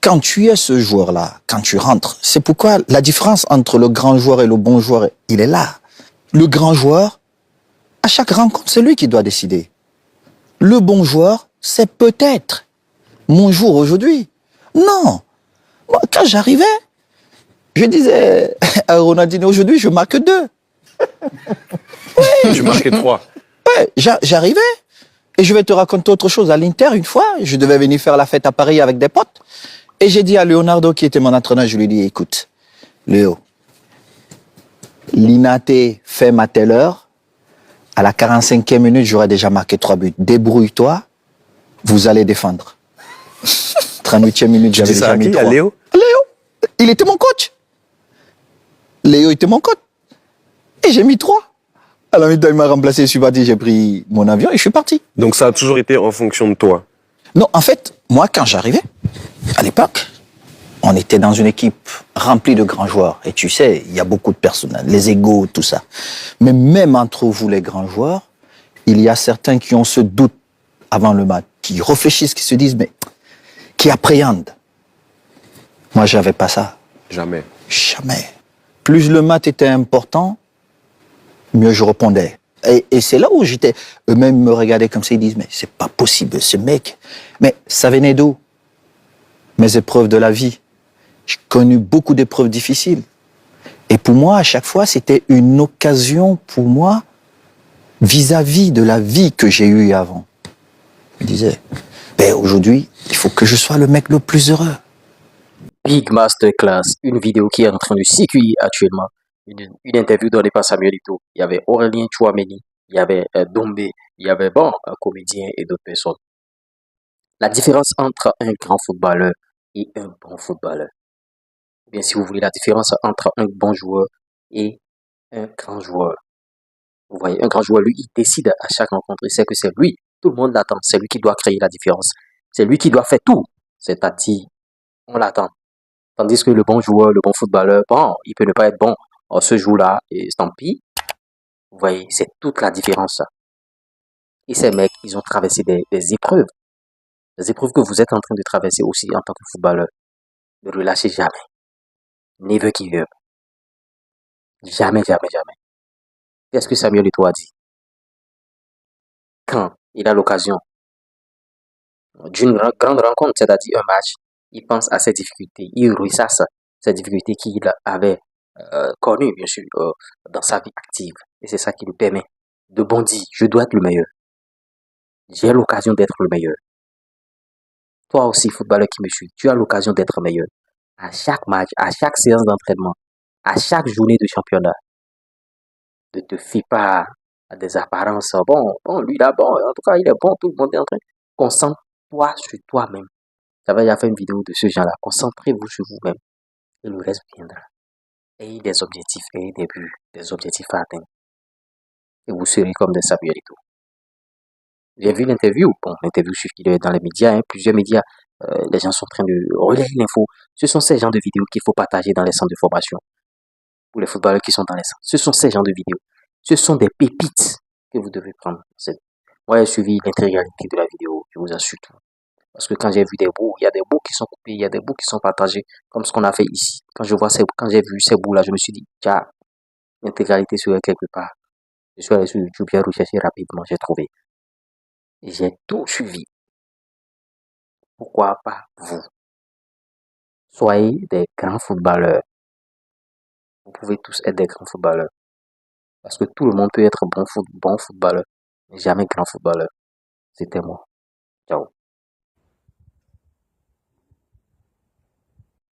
quand tu es ce joueur-là, quand tu rentres, c'est pourquoi la différence entre le grand joueur et le bon joueur, il est là. Le grand joueur, à chaque rencontre, c'est lui qui doit décider. Le bon joueur, c'est peut-être mon jour aujourd'hui. Non. Moi, quand j'arrivais, je disais à Ronaldinho, aujourd'hui, je marque 2. Tu marquais 3. Ouais, j'arrivais. Et je vais te raconter autre chose. À l'Inter, une fois, je devais venir faire la fête à Paris avec des potes. Et j'ai dit à Leonardo, qui était mon entraîneur, je lui ai dit, écoute, Léo, l'Inaté fait à telle heure. À la 45e minute, j'aurais déjà marqué 3 buts. Débrouille-toi, vous allez défendre. 38e minute, j'avais déjà mis 3. À Léo? Léo, il était mon coach. Léo était mon coach. Et j'ai mis 3. À la mi-temps, il m'a remplacé, je suis parti, j'ai pris mon avion et je suis parti. Donc ça a toujours été en fonction de toi? Non, en fait, moi, quand j'arrivais, à l'époque, on était dans une équipe remplie de grands joueurs. Et tu sais, il y a beaucoup de personnes, les égos, tout ça. Mais même entre vous, les grands joueurs, il y a certains qui ont ce doute avant le match, qui réfléchissent, qui se disent, mais qui appréhendent. Moi, j'avais pas ça. Jamais. Jamais. Plus le match était important, mieux je répondais. Et c'est là où j'étais. Eux-mêmes me regardaient comme ça, ils disent, mais c'est pas possible, ce mec. Mais ça venait d'où? Mes épreuves de la vie. J'ai connu beaucoup d'épreuves difficiles. Et pour moi, à chaque fois, c'était une occasion pour moi vis-à-vis de la vie que j'ai eue avant. Je me disais, ben aujourd'hui, il faut que je sois le mec le plus heureux. Big Masterclass, une vidéo qui est en train de circuler actuellement. Une interview donnée par Samuel Eto'o. Il y avait Aurélien Tchouameni, il y avait Dombé, il y avait bon, un comédien et d'autres personnes. La différence entre un grand footballeur et un bon footballeur. Ou bien si vous voulez, la différence entre un bon joueur et un grand joueur. Vous voyez, un grand joueur, lui, il décide à chaque rencontre. Il sait que c'est lui. Tout le monde l'attend. C'est lui qui doit créer la différence. C'est lui qui doit faire tout. C'est-à-dire, on l'attend. Tandis que le bon joueur, le bon footballeur, bon, il peut ne pas être bon ce jour-là, et tant pis. Vous voyez, c'est toute la différence. Et ces mecs, ils ont traversé des épreuves. Des épreuves que vous êtes en train de traverser aussi en tant que footballeur. Ne relâchez jamais. Never give up. Jamais, jamais, jamais. Qu'est-ce que Samuel Eto'o a dit? Quand il a l'occasion d'une grande rencontre, c'est-à-dire un match, il pense à ses difficultés, il ressasse ces difficultés qu'il avait connues, bien sûr, dans sa vie active. Et c'est ça qui lui permet de bondir. Je dois être le meilleur. J'ai l'occasion d'être le meilleur. Toi aussi, footballeur qui me suis, tu as l'occasion d'être meilleur. À chaque match, à chaque séance d'entraînement, à chaque journée de championnat. Ne te fie pas à des apparences. Bon, lui là, bon, en tout cas, il est bon, tout le monde est en train. Concentre-toi sur toi-même. J'avais déjà fait une vidéo de ce genre-là. Concentrez-vous sur vous-même et le reste viendra. Ayez des objectifs, ayez des buts, des objectifs à atteindre. Et vous serez comme des Samuel Eto'o. J'ai vu l'interview. Bon, l'interview circule dans les médias, hein, plusieurs médias. Les gens sont en train de relayer l'info. Ce sont ces genres de vidéos qu'il faut partager dans les centres de formation. Pour les footballeurs qui sont dans les centres. Ce sont ces genres de vidéos. Ce sont des pépites que vous devez prendre. Moi, j'ai suivi l'intégralité de la vidéo. Je vous assure tout. Parce que quand j'ai vu des bouts, il y a des bouts qui sont coupés, il y a des bouts qui sont partagés, comme ce qu'on a fait ici. Quand j'ai vu ces bouts-là, je me suis dit, tiens, l'intégralité serait quelque part. Je suis allé sur YouTube, j'ai recherché rapidement, j'ai trouvé. Et j'ai tout suivi. Pourquoi pas vous? Soyez des grands footballeurs. Vous pouvez tous être des grands footballeurs. Parce que tout le monde peut être bon footballeur, mais jamais grand footballeur. C'était moi. Ciao.